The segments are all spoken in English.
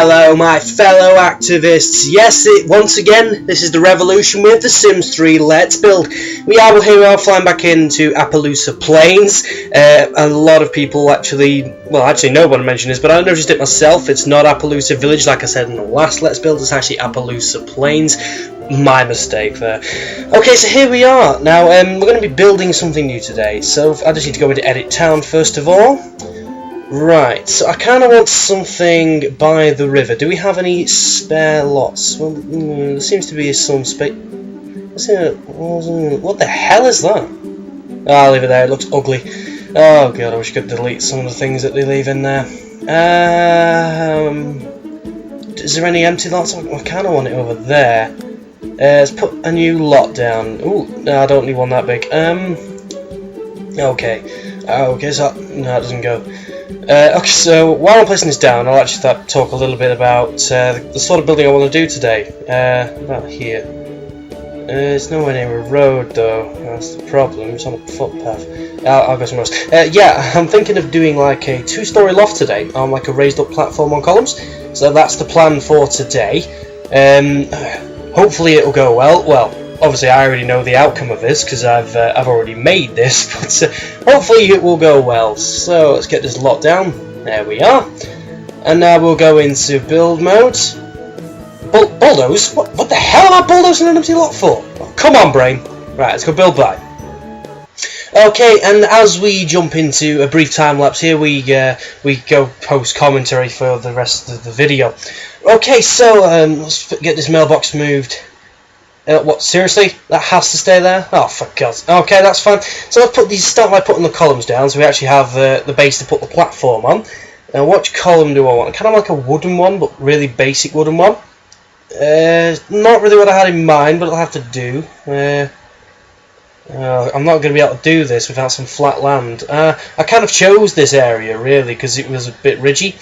Hello my fellow activists. Yes, once again, this is the revolution with The Sims 3 Let's Build. We are here flying back into Appaloosa Plains. A lot of people actually know what I mentioned this, but I noticed it myself. It's not Appaloosa Village like I said in the last Let's Build, it's actually Appaloosa Plains. My mistake there. Okay, so here we are. Now, we're going to be building something new today, so I just need to go into Edit Town first of all. Right, so I kind of want something by the river. Do we have any spare lots? Well, there seems to be some space. What the hell is that? I'll leave it there, it looks ugly. Oh god, I wish I could delete some of the things that they leave in there. Is there any empty lots? I kind of want it over there. Let's put a new lot down. Ooh, no, I don't need one that big. Okay, so no, it doesn't go. Okay, so while I'm placing this down, I'll actually talk a little bit about the sort of building I want to do today. About here. It's nowhere near a road, though. That's the problem. It's on a footpath. I'll go somewhere else. Yeah, I'm thinking of doing like a two-story loft today on like a raised-up platform on columns. So that's the plan for today. Hopefully it'll go well. Well, obviously I already know the outcome of this because I've already made this, but hopefully it will go well. So let's get this lot down. There we are. And now we'll go into build mode. Bulldoze? What the hell am I bulldozing an empty lot for? Oh, come on, brain. Right, let's go build by. Okay, and as we jump into a brief time lapse here, we go post commentary for the rest of the video. Okay, so let's get this mailbox moved. What, seriously? That has to stay there? Oh, for God's... Okay, that's fine. So let's start by putting the columns down, so we actually have the base to put the platform on. Now, which column do I want? Kind of like a wooden one, but really basic wooden one. Not really what I had in mind, but I'll have to do. I'm not going to be able to do this without some flat land. I kind of chose this area, really, because it was a bit ridgy.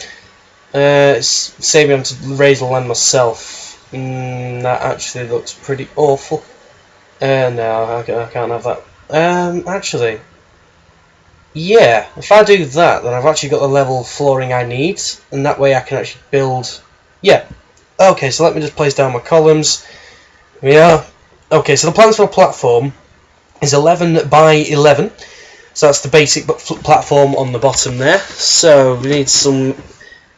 It's saving me having to raise the land myself. That actually looks pretty awful. No, I can't have that. Actually, yeah, if I do that, then I've actually got the level flooring I need, and that way I can actually build. Yeah. Okay, so let me just place down my columns. Here we are. Okay, so the plans for a platform is 11 by 11. So that's the basic platform on the bottom there. So we need some.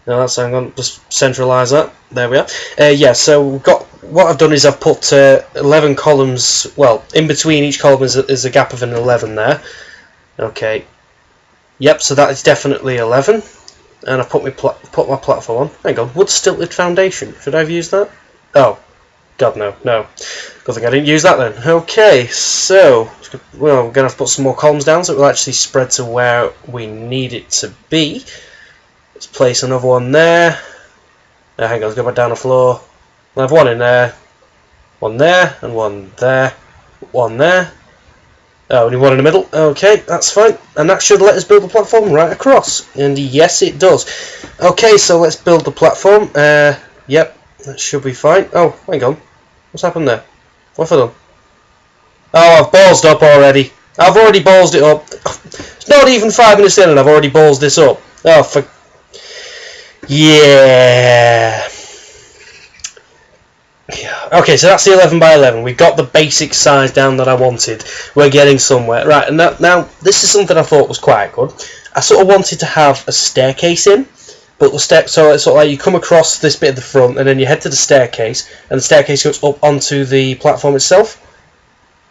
No, that's hang on. Just centralise that. There we are. Yeah. So we've got. What I've done is I've put 11 columns. Well, in between each column is a gap of an 11 there. Okay. Yep. So that is definitely 11. And I've put my platform on. Hang on. Wood stilted foundation. Should I have used that? Oh. God, no. Good thing I didn't use that then. Okay, so we're going to have to put some more columns down so it will actually spread to where we need it to be. Let's place another one there. Hang on, let's go back down the floor. I'll have one in there, and one there, one there. Oh, only one in the middle. Okay, that's fine. And that should let us build the platform right across. And yes, it does. Okay, so let's build the platform. Yep. That should be fine. Oh, hang on. What's happened there? What have I done? Oh, I've ballsed up already. I've already ballsed it up. It's not even 5 minutes in and I've already ballsed this up. Oh, for... Yeah. Okay, so that's the 11 by 11. We've got the basic size down that I wanted. We're getting somewhere. Right, and now this is something I thought was quite good. I sort of wanted to have a staircase in. But the so it's sort of like you come across this bit at the front and then you head to the staircase and the staircase goes up onto the platform itself.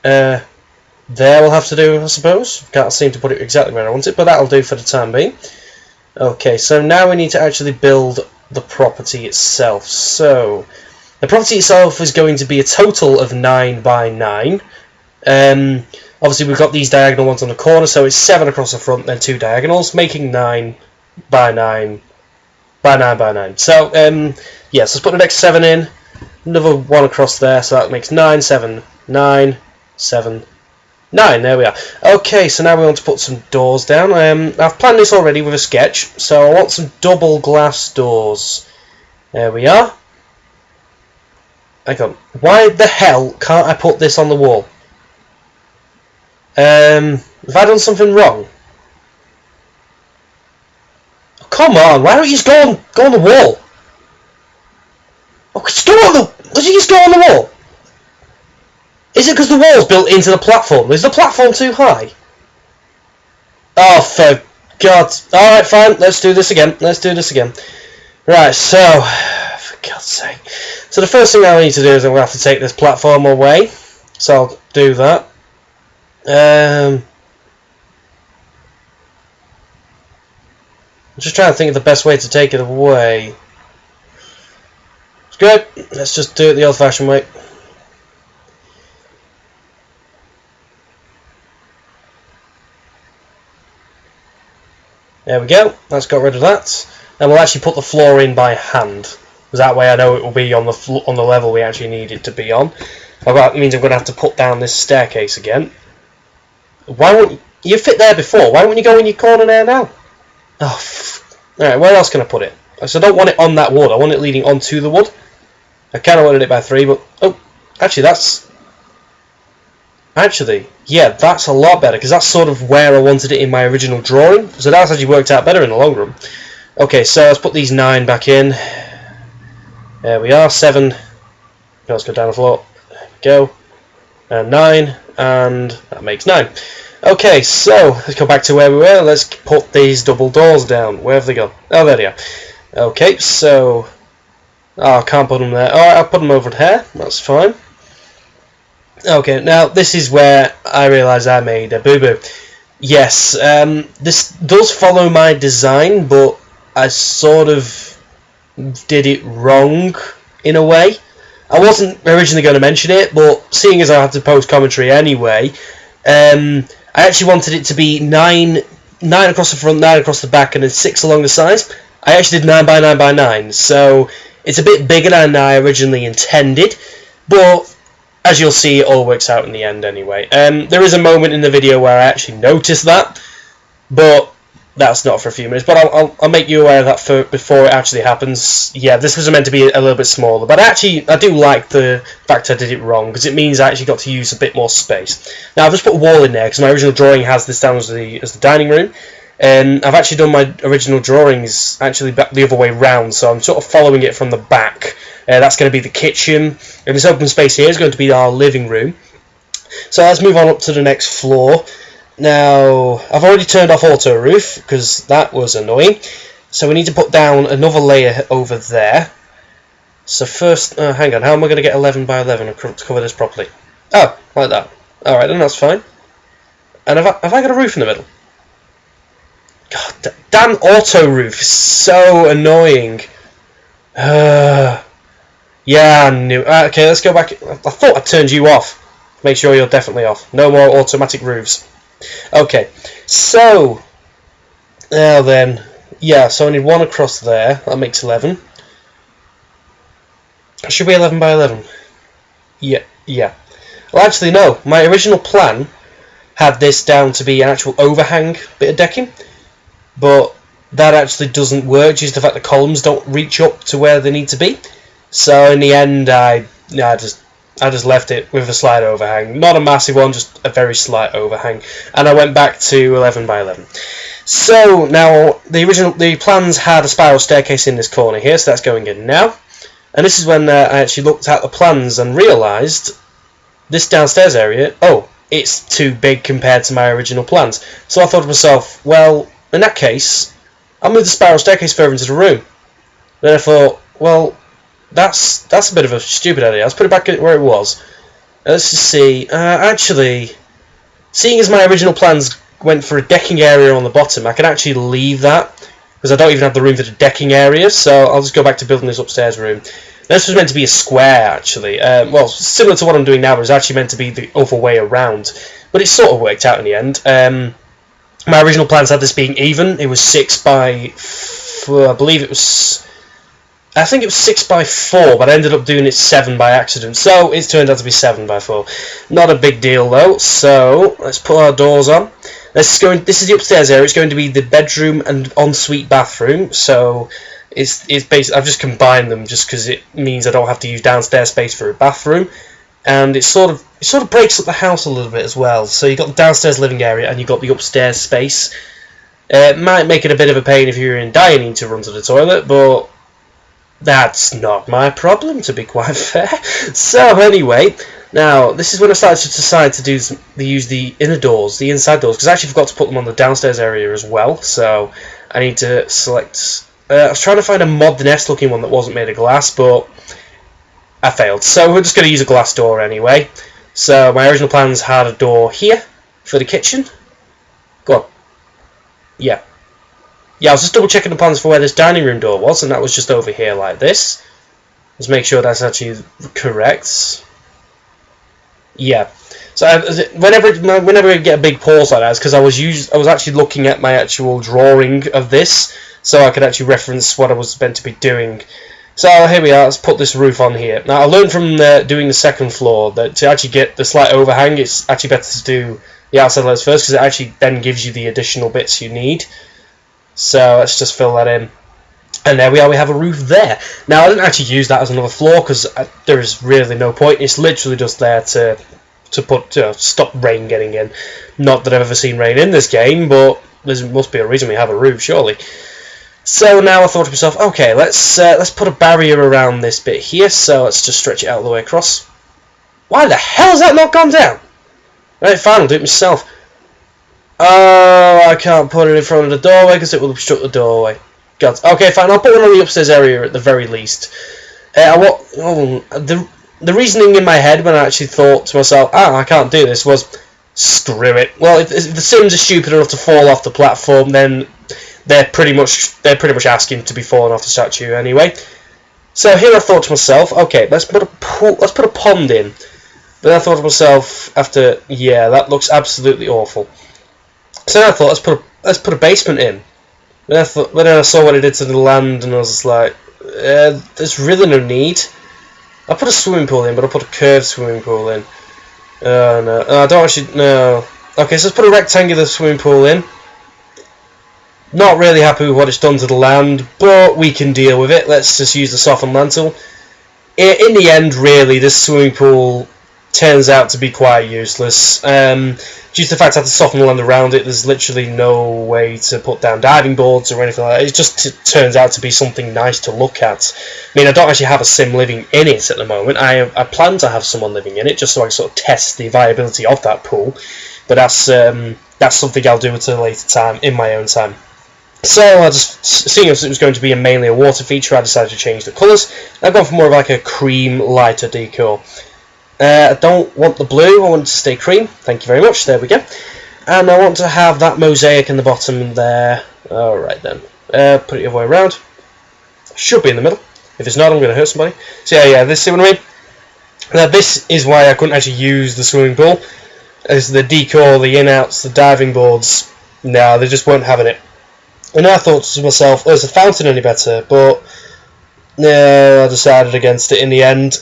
There we'll have to do, I suppose. Can't seem to put it exactly where I want it, but that'll do for the time being. Okay, so now we need to actually build the property itself. So the property itself is going to be a total of 9 by 9. Obviously we've got these diagonal ones on the corner, so it's 7 across the front, then 2 diagonals, making 9 by 9. By 9 by 9. So, yes, let's put the next 7 in. Another one across there, so that makes 9, 7, 9, 7, 9. There we are. Okay, so now we want to put some doors down. I've planned this already with a sketch, so I want some double glass doors. There we are. Hang on. Why the hell can't I put this on the wall? Have I done something wrong? Come on, why don't you just go on the wall? Oh, just go on the... Did you just go on the wall? Is it because the wall's built into the platform? Is the platform too high? Oh, for God. Alright, fine. Let's do this again. Let's do this again. Right, so... For God's sake. So the first thing I need to do is I'm going to have to take this platform away. So I'll do that. I'm just trying to think of the best way to take it away. It's good. Let's just do it the old-fashioned way. There we go. That's got rid of that. And we'll actually put the floor in by hand, because that way I know it will be on the level we actually need it to be on. That means I'm going to have to put down this staircase again. Why won't you fit there before? Why won't you go in your corner there now? Oh, alright, where else can I put it? So I don't want it on that wood. I want it leading onto the wood. I kind of wanted it by 3, but oh, actually that's yeah, that's a lot better because that's sort of where I wanted it in my original drawing. So that's actually worked out better in the long run. Okay, so let's put these 9 back in. There we are. 7. Let's go down the floor. There we go. And 9, and that makes 9. Okay, so let's go back to where we were. Let's put these double doors down. Where have they gone? Oh, there they are. Okay, so I can't put them there. Alright, I'll put them over here. That's fine. Okay, now this is where I realise I made a boo-boo. Yes, this does follow my design, but I sort of did it wrong in a way. I wasn't originally going to mention it, but seeing as I had to post commentary anyway, I actually wanted it to be 9 across the front, 9 across the back, and then 6 along the sides. I actually did 9 by 9 by 9, so it's a bit bigger than I originally intended, but as you'll see, it all works out in the end anyway. There is a moment in the video where I actually noticed that, but that's not for a few minutes. But I'll make you aware of that before it actually happens. Yeah, this was meant to be a little bit smaller, but actually I do like the fact I did it wrong, because it means I actually got to use a bit more space. Now I've just put a wall in there, because my original drawing has this down as the dining room. I've actually done my original drawings actually the other way round, so I'm sort of following it from the back. That's going to be the kitchen, and this open space here is going to be our living room. So let's move on up to the next floor. Now, I've already turned off auto roof, because that was annoying. So we need to put down another layer over there. So first, hang on, how am I going to get 11 by 11 to cover this properly? Oh, like that. Alright, then that's fine. And have I got a roof in the middle? God, damn auto roof is so annoying. Yeah, I knew. Okay, let's go back. I thought I turned you off. Make sure you're definitely off. No more automatic roofs. Okay, so now then, yeah. So I need 1 across there. That makes 11. It should be 11 by 11. Yeah. Well, actually, no. My original plan had this down to be an actual overhang bit of decking, but that actually doesn't work due to the fact the columns don't reach up to where they need to be. So in the end, I just left it with a slight overhang, not a massive one, just a very slight overhang, and I went back to 11 by 11. So now the plans had a spiral staircase in this corner here, so that's going in now. And this is when I actually looked at the plans and realised this downstairs area, oh, it's too big compared to my original plans. So I thought to myself, well, in that case, I'll move the spiral staircase further into the room. Then I thought, well, that's a bit of a stupid idea. Let's put it back where it was. Let's just see. Actually, seeing as my original plans went for a decking area on the bottom, I can actually leave that, because I don't even have the room for the decking area, so I'll just go back to building this upstairs room. This was meant to be a square, actually. Well, similar to what I'm doing now, but it was actually meant to be the other way around. But it sort of worked out in the end. My original plans had this being even. It was 6 by 4, I believe it was... I think it was 6 by 4, but I ended up doing it 7 by accident. So it turned out to be 7 by 4. Not a big deal though. So let's put our doors on. This is the upstairs area. It's going to be the bedroom and ensuite bathroom. So it's basically, I've just combined them just because it means I don't have to use downstairs space for a bathroom, and it sort of breaks up the house a little bit as well. So you've got the downstairs living area and you've got the upstairs space. It might make it a bit of a pain if you're in dire need to run to the toilet, but That's not my problem, to be quite fair. So anyway, now this is when I started to decide to use the inner doors, the inside doors, because I actually forgot to put them on the downstairs area as well. So I need to select. I was trying to find a mod nest looking one that wasn't made of glass, but I failed. So we're just going to use a glass door anyway. So my original plans had a door here for the kitchen. Go on. Yeah. Yeah, I was just double checking the plans for where this dining room door was, and that was just over here like this. Let's make sure that's actually correct. Yeah. So whenever I get a big pause like that, it's because I was actually looking at my actual drawing of this, so I could actually reference what I was meant to be doing. So here we are. Let's put this roof on here. Now I learned from doing the second floor that to actually get the slight overhang, it's actually better to do the outside layers first, because it actually then gives you the additional bits you need. So let's just fill that in, and there we are. We have a roof there. Now I didn't actually use that as another floor because there is really no point. It's literally just there to stop rain getting in. Not that I've ever seen rain in this game, but there must be a reason we have a roof, surely. So now I thought to myself, okay, let's put a barrier around this bit here. So let's just stretch it out the way across. Why the hell has that not gone down? Right, fine, I'll do it myself. Oh, I can't put it in front of the doorway because it will obstruct the doorway. God. Okay, fine. I'll put one on the upstairs area at the very least. The reasoning in my head when I actually thought to myself, I can't do this, was screw it. Well, if the Sims are stupid enough to fall off the platform, then they're pretty much asking to be falling off the statue anyway. So here I thought to myself, okay, let's put a pond in. But then I thought to myself, that looks absolutely awful. So then I thought, let's put a basement in. Then I saw what it did to the land, and I was just like, there's really no need. I put a swimming pool in, but I put a curved swimming pool in. No, I don't actually. No. Okay, so let's put a rectangular swimming pool in. Not really happy with what it's done to the land, but we can deal with it. Let's just use the softened mantle. In the end, really, this swimming pool turns out to be quite useless. Due to the fact I have to soften the land around it, there's literally no way to put down diving boards or anything like that. It just turns out to be something nice to look at. I mean, I don't actually have a sim living in it at the moment. I plan to have someone living in it just so I can sort of test the viability of that pool. But that's something I'll do at a later time, in my own time. So, seeing as it was going to be mainly a water feature, I decided to change the colours. I've gone for more of like a cream, lighter decor. I don't want the blue, I want it to stay cream. Thank you very much, there we go. And I want to have that mosaic in the bottom there. Alright then. Put it the other way around. Should be in the middle. If it's not, I'm going to hurt somebody. So yeah, this, see what I mean? Now this is why I couldn't actually use the swimming pool. As the decor, the in-outs, the diving boards, no, they just weren't having it. And I thought to myself, is the fountain any better? But no, I decided against it in the end.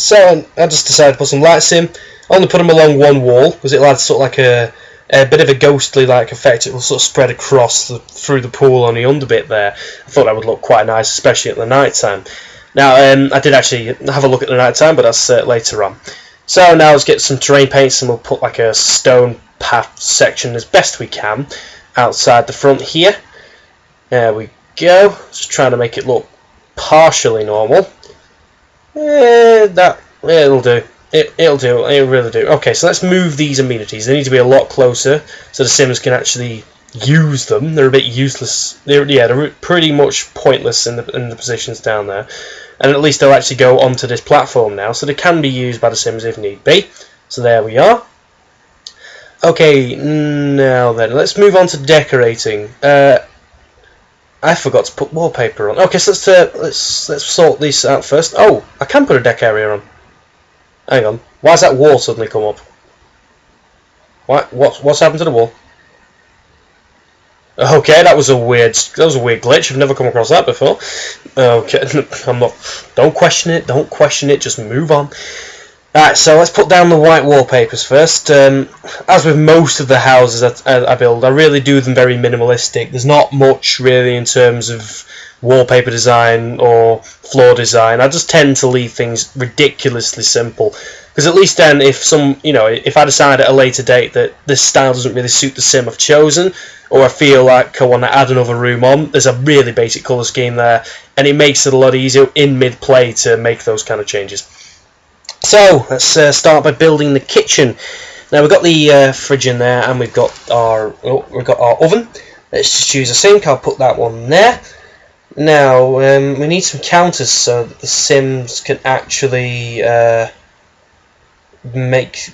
So I just decided to put some lights in. I only put them along one wall because it had sort of like a bit of a ghostly like effect. It will sort of spread across through the pool on the under bit there. I thought that would look quite nice, especially at the night time. Now I did actually have a look at the night time, but that's later on. So now let's get some terrain paints and we'll put like a stone path section as best we can outside the front here. There we go. Just trying to make it look partially normal. It'll do. It'll do. It'll really do. Okay, so let's move these amenities. They need to be a lot closer so the Sims can actually use them. They're a bit useless. They're pretty much pointless in the positions down there. And at least they'll actually go onto this platform now, so they can be used by the Sims if need be. So there we are. Okay, now then, let's move on to decorating. I forgot to put wallpaper on. Okay, so let's sort this out first. Oh, I can put a deck area on. Hang on. Why has that wall suddenly come up? What's happened to the wall? Okay, that was a weird glitch. I've never come across that before. Okay, don't question it. Don't question it. Just move on. Alright, so let's put down the white wallpapers first. As with most of the houses that I build, I really do them very minimalistic. There's not much really in terms of wallpaper design or floor design. I just tend to leave things ridiculously simple. Because at least then, if I decide at a later date that this style doesn't really suit the sim I've chosen, or I feel like I want to add another room on, there's a really basic colour scheme there, and it makes it a lot easier in mid-play to make those kind of changes. So let's start by building the kitchen. Now we've got the fridge in there, and we've got our oven. Let's just choose a sink. I'll put that one there. Now we need some counters so that the Sims can actually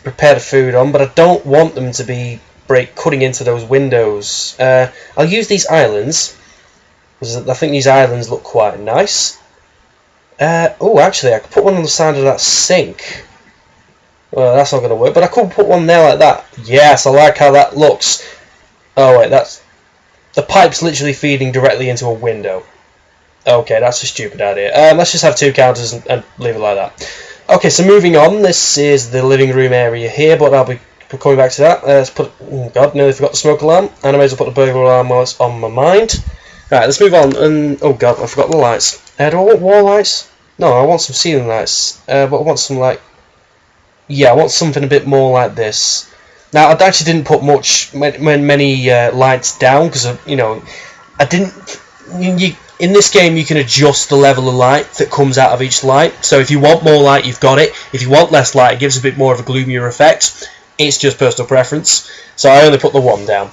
prepare the food on, but I don't want them to be cutting into those windows. I'll use these islands because I think these islands look quite nice. Oh, actually, I could put one on the side of that sink. Well, that's not going to work, but I could put one there like that. Yes, I like how that looks. Oh wait, that's the pipe's literally feeding directly into a window. Okay, that's a stupid idea. Let's just have two counters and leave it like that. Okay, so moving on, this is the living room area here, but I'll be coming back to that. Let's put. Oh God, nearly forgot the smoke alarm, and I may as well put the burglar alarm while it's on my mind. Right, let's move on. And oh God, I forgot the lights. Do I want wall lights? No, I want some ceiling lights. But I want some I want something a bit more like this. Now, I actually didn't put many lights down because I didn't. In this game, you can adjust the level of light that comes out of each light. So if you want more light, you've got it. If you want less light, it gives a bit more of a gloomier effect. It's just personal preference. So I only put the one down.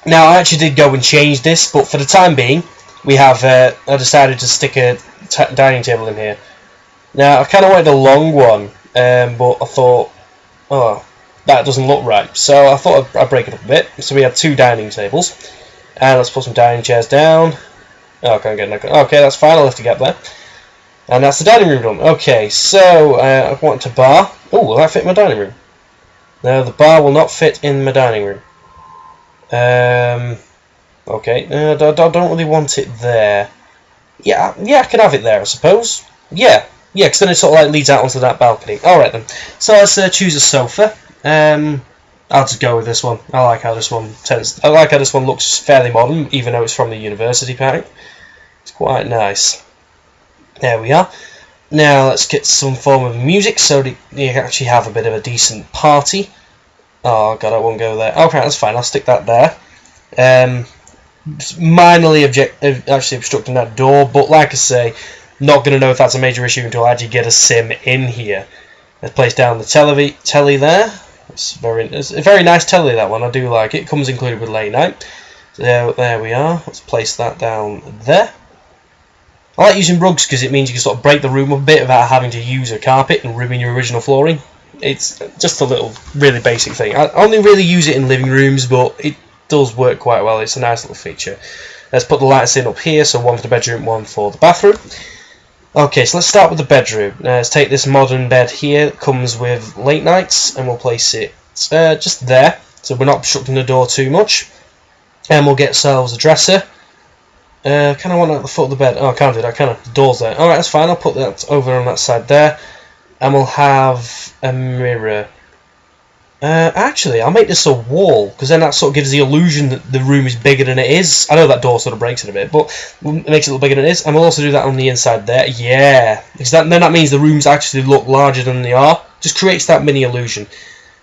Now, I actually did go and change this, but for the time being, we have. I decided to stick a dining table in here. Now, I kind of wanted a long one, but I thought, oh, that doesn't look right. So I thought I'd break it up a bit. So we have two dining tables, and let's put some dining chairs down. Oh, I can't get it. Okay, that's fine. I'll have to get there. And that's the dining room done. Okay, so I want a bar. Oh, will that fit in my dining room? No, the bar will not fit in my dining room. Okay, I don't really want it there. Yeah, I can have it there, I suppose. Yeah, because then it sort of like leads out onto that balcony. Alright then. So let's choose a sofa. I'll just go with this one. I like how this one looks fairly modern, even though it's from the university pack. It's quite nice. There we are. Now let's get some form of music so that you actually have a bit of a decent party. Oh God, I won't go there. Okay, that's fine. I'll stick that there. Minorly actually obstructing that door, but like I say, not going to know if that's a major issue until I actually get a sim in here. Let's place down the telly there. It's a very nice telly, that one. I do like it. It comes included with late night. So there we are. Let's place that down there. I like using rugs because it means you can sort of break the room up a bit without having to use a carpet and ruin your original flooring. It's just a little, really basic thing. I only really use it in living rooms, but it does work quite well. It's a nice little feature. Let's put the lights in up here, so one for the bedroom, one for the bathroom. Okay, so let's start with the bedroom. Let's take this modern bed here. It comes with late nights, and we'll place it just there, so we're not obstructing the door too much. And we'll get ourselves a dresser. Kind of want at the foot of the bed. Oh, I can't do that, can I? The door's there. Alright, that's fine. I'll put that over on that side there. And we'll have a mirror. Actually, I'll make this a wall, because then that sort of gives the illusion that the room is bigger than it is. I know that door sort of breaks it a bit, but it makes it look bigger than it is. And we'll also do that on the inside there. Yeah, because then that means the rooms actually look larger than they are. Just creates that mini illusion.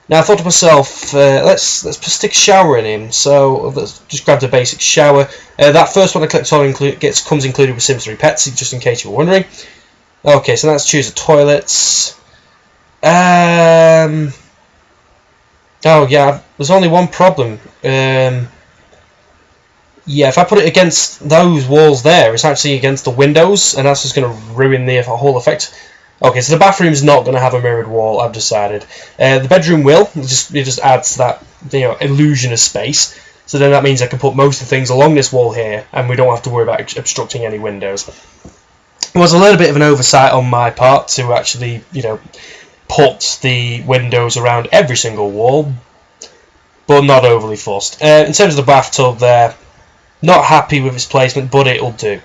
Now I thought to myself, let's stick a shower in him. So let's just grab the basic shower. That first one I clicked on comes included with Sims 3 Pets, just in case you were wondering. Okay, so let's choose the toilets. Oh yeah, there's only one problem. Yeah, if I put it against those walls there, it's actually against the windows, and that's just going to ruin the whole effect. Okay, so the bathroom's not going to have a mirrored wall, I've decided. The bedroom will. It just adds that illusion of space. So then that means I can put most of the things along this wall here, and we don't have to worry about obstructing any windows. It was a little bit of an oversight on my part to actually, put the windows around every single wall, but not overly fussed. In terms of the bathtub there, not happy with its placement, but it'll do.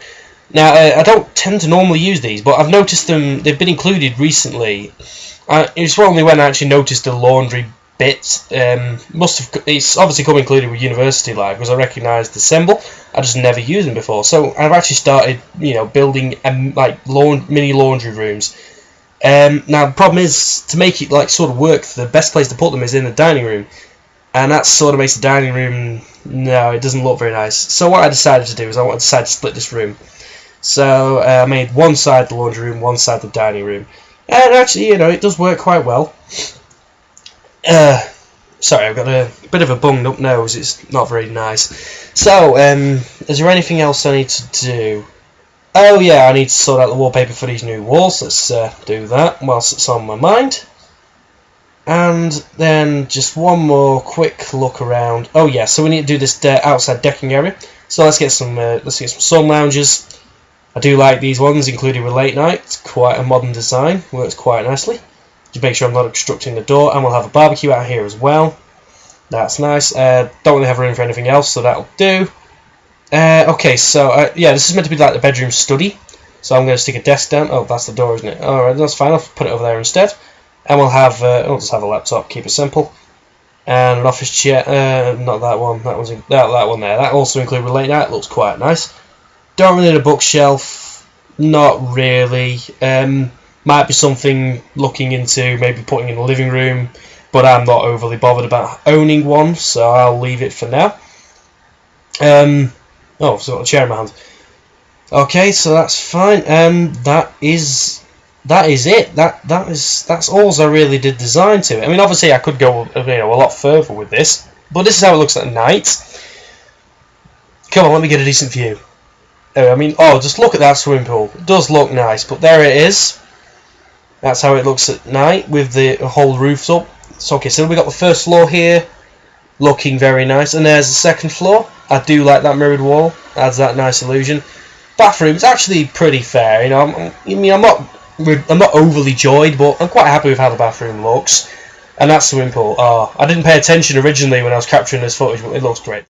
Now, I don't tend to normally use these, but I've noticed they've been included recently. It's only when I actually noticed the laundry bit. It's obviously come included with University Live, because I recognised the symbol. I just never used them before. So I've actually started, building mini laundry rooms. Now the problem is, to make it like sort of work, the best place to put them is in the dining room, and that sort of makes the dining room, no, it doesn't look very nice. So what I decided to do is I decided to split this room. So I made one side the laundry room, one side the dining room, and actually, you know, it does work quite well. Sorry, I've got a bit of a bunged up nose, it's not very nice. So, is there anything else I need to do? Oh yeah, I need to sort out the wallpaper for these new walls. Let's do that whilst it's on my mind. And then just one more quick look around. Oh yeah, so we need to do this outside decking area. So let's get some sun lounges. I do like these ones, including with late night. It's quite a modern design, works quite nicely. Just make sure I'm not obstructing the door, and we'll have a barbecue out here as well. That's nice. Don't really have room for anything else, so that'll do. Okay, so yeah, this is meant to be like the bedroom study. So I'm going to stick a desk down. Oh, that's the door, isn't it? Alright, that's fine. I'll put it over there instead. And we'll have, I'll just have a laptop, keep it simple. And an office chair, not that one, that one there. That also included with late night, looks quite nice. Don't really need a bookshelf, not really. Might be something looking into maybe putting in the living room, but I'm not overly bothered about owning one, so I'll leave it for now. Oh, I've got a chair in my hand. Okay, so that's fine. That is it. That's all I really did design to it. I mean, obviously I could go, you know, a lot further with this, but this is how it looks at night. Come on, let me get a decent view. I mean, oh, just look at that swimming pool. It does look nice, but there it is. That's how it looks at night with the whole roofs up. So okay, so we got the first floor here, looking very nice, and there's the second floor. I do like that mirrored wall, adds that nice illusion. Bathroom's actually pretty fair, you know. I'm not overly joyed, but I'm quite happy with how the bathroom looks. And that swimming pool, oh, I didn't pay attention originally when I was capturing this footage, but it looks great.